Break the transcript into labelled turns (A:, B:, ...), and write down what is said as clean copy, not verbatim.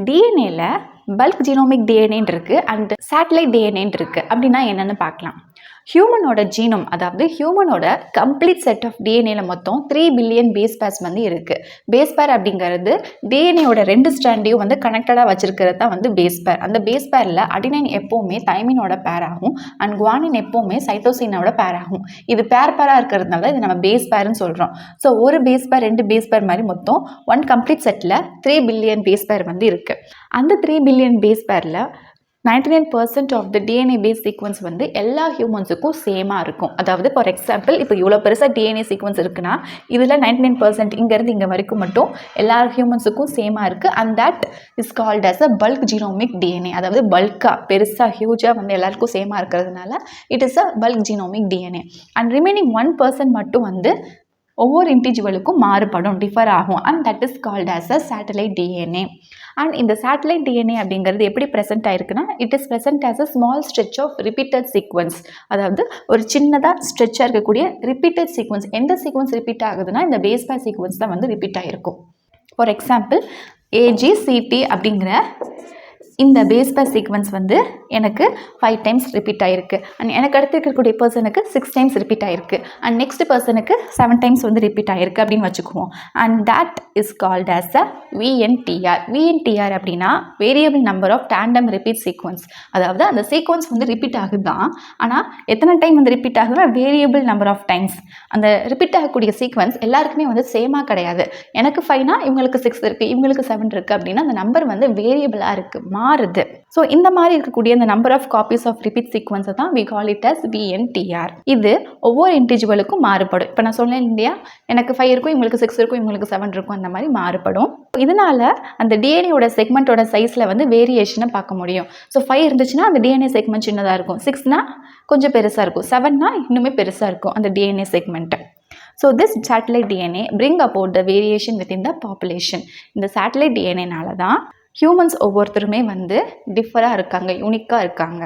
A: டிஎன்ஏல bulk genomic டிஎன்ஏன்னு இருக்குது and satellite டிஎன்ஏன்னு இருக்குது. அப்படின்னா என்னென்னு பார்க்கலாம். ஹியூமனோட ஜீனோம், அதாவது ஹியூமனோட கம்ப்ளீட் செட் ஆஃப் டிஎன்ஏல மொத்தம் 3 பில்லியன் பேஸ் பேர்ஸ் வந்து இருக்குது. பேஸ் பேர் அப்படிங்கிறது டிஎன்ஏயோட 2 ஸ்ட்ராண்டையும் வந்து கனெக்டடாக வச்சிருக்கிறது தான் வந்து பேஸ் பேர். அந்த பேஸ் பேரில் அடினைன் எப்போவுமே தைமினோட பேர் ஆகும் அண்ட் குவானின் எப்போவுமே சைட்டோசினோட பேர் ஆகும். இது பேராக இருக்கிறதுனால இது நம்ம பேஸ் பேர்னு சொல்கிறோம். ஸோ ஒரு பேஸ் பேர் 2 பேஸ் பேர் மாதிரி மொத்தம் 1 கம்ப்ளீட் செட்டில் 3 பில்லியன் பேஸ் பேர் வந்து இருக்குது. அந்த 3 பில்லியன் பேஸ் பேரில் 99% of the DNA base sequence வந்து எல்லா ஹியூமன்ஸுக்கும் சேமாக இருக்கும். அதாவது ஃபார் எக்ஸாம்பிள் இப்போ இவ்வளோ பெருசாக டிஎன்ஏ சீக்வன்ஸ் இருக்குன்னா இதில் 99% இங்கேருந்து இங்கே வரைக்கும் மட்டும் எல்லா ஹியூமன்ஸுக்கும் சேமாக இருக்குது. And that is called as a bulk genomic DNA. அதாவது பல்காக பெருசாக ஹியூஜாக வந்து எல்லாருக்கும் சேமாக இருக்கிறதுனால it is a bulk genomic DNA. And remaining 1% மட்டும் வந்து ஒவ்வொரு இண்டிவிஜுவலுக்கும் மாறுபடும், டிஃபர் ஆகும். And that is called as a satellite DNA. And இந்த சேட்டலைட் டிஎன்ஏ அப்படிங்கிறது எப்படி ப்ரெசென்ட் ஆயிருக்குன்னா it is present as a small stretch of repeated sequence. அதாவது ஒரு சின்னதாக ஸ்ட்ரெச்சாக இருக்கக்கூடிய ரிப்பீட்டட் சீக்வன்ஸ். எந்த சீக்வன்ஸ் ரிப்பீட் ஆகுதுன்னா இந்த பேஸ் பேர் சீக்வன்ஸ் தான் வந்து ரிப்பீட் ஆகிருக்கும். ஃபார் எக்ஸாம்பிள் ஏஜிசிடி அப்படிங்கிற இந்த பேஸ் பேர் சீக்வன்ஸ் வந்து எனக்கு 5 டைம்ஸ் ரிப்பீட் ஆகிருக்கு. அண்ட் எனக்கு அடுத்து இருக்கக்கூடிய பர்சனுக்கு 6 டைம்ஸ் ரிப்பீட் ஆகிருக்கு. அண்ட் நெக்ஸ்ட் பர்சனுக்கு 7 டைம்ஸ் வந்து ரிப்பீட் ஆகிருக்கு அப்படின்னு வச்சுக்குவோம். And that is called as a VNTR. VNTR அப்படின்னா variable number of tandem repeat sequence. அதாவது அந்த சீக்வன்ஸ் வந்து ரிப்பீட் ஆகுது தான், ஆனால் எத்தனை டைம் வந்து ரிப்பீட் ஆகுதுன்னா வேரியபிள் நம்பர் ஆஃப் டைம்ஸ். அந்த ரிப்பீட் ஆகக்கூடிய சீக்வன்ஸ் எல்லாருக்குமே வந்து சேமாக கிடையாது. எனக்கு 5னா இவங்களுக்கு 6 இருக்குது, இவங்களுக்கு 7 இருக்குது அப்படின்னா அந்த நம்பர் வந்து வேரியபிளாக இருக்குது, மாறுது. ஸோ இந்த மாதிரி இருக்கக்கூடிய அந்த number of copies of repeat சீக்வன்ஸை தான் we call it as VNTR. இது ஒவ்வொரு இண்டிவிஜுவலுக்கும் மாறுபடும். இப்போ நான் சொன்னேன் இல்லையா, எனக்கு 5 இருக்கும், இவங்களுக்கு 6 இருக்கும், இவங்களுக்கு 7 இருக்கும், அந்த மாதிரி மாறுபடும். இதனால அந்த டிஎன்ஏயோட செக்மெண்ட்டோட சைஸில் வந்து வேரியேஷனை பார்க்க முடியும். ஸோ 5 இருந்துச்சுன்னா அந்த டிஎன்ஏ செக்மெண்ட் சின்னதாக இருக்கும், 6னா கொஞ்சம் பெருசாக இருக்கும், 7னா இன்னுமே பெருசாக இருக்கும் அந்த DNA segment. So this satellite DNA bring about the variation within the population. இந்த satellite DNAனால தான் ஹியூமன்ஸ் ஒவ்வொருத்தருமே வந்து டிஃபராக இருக்காங்க, யூனிக்காக இருக்காங்க.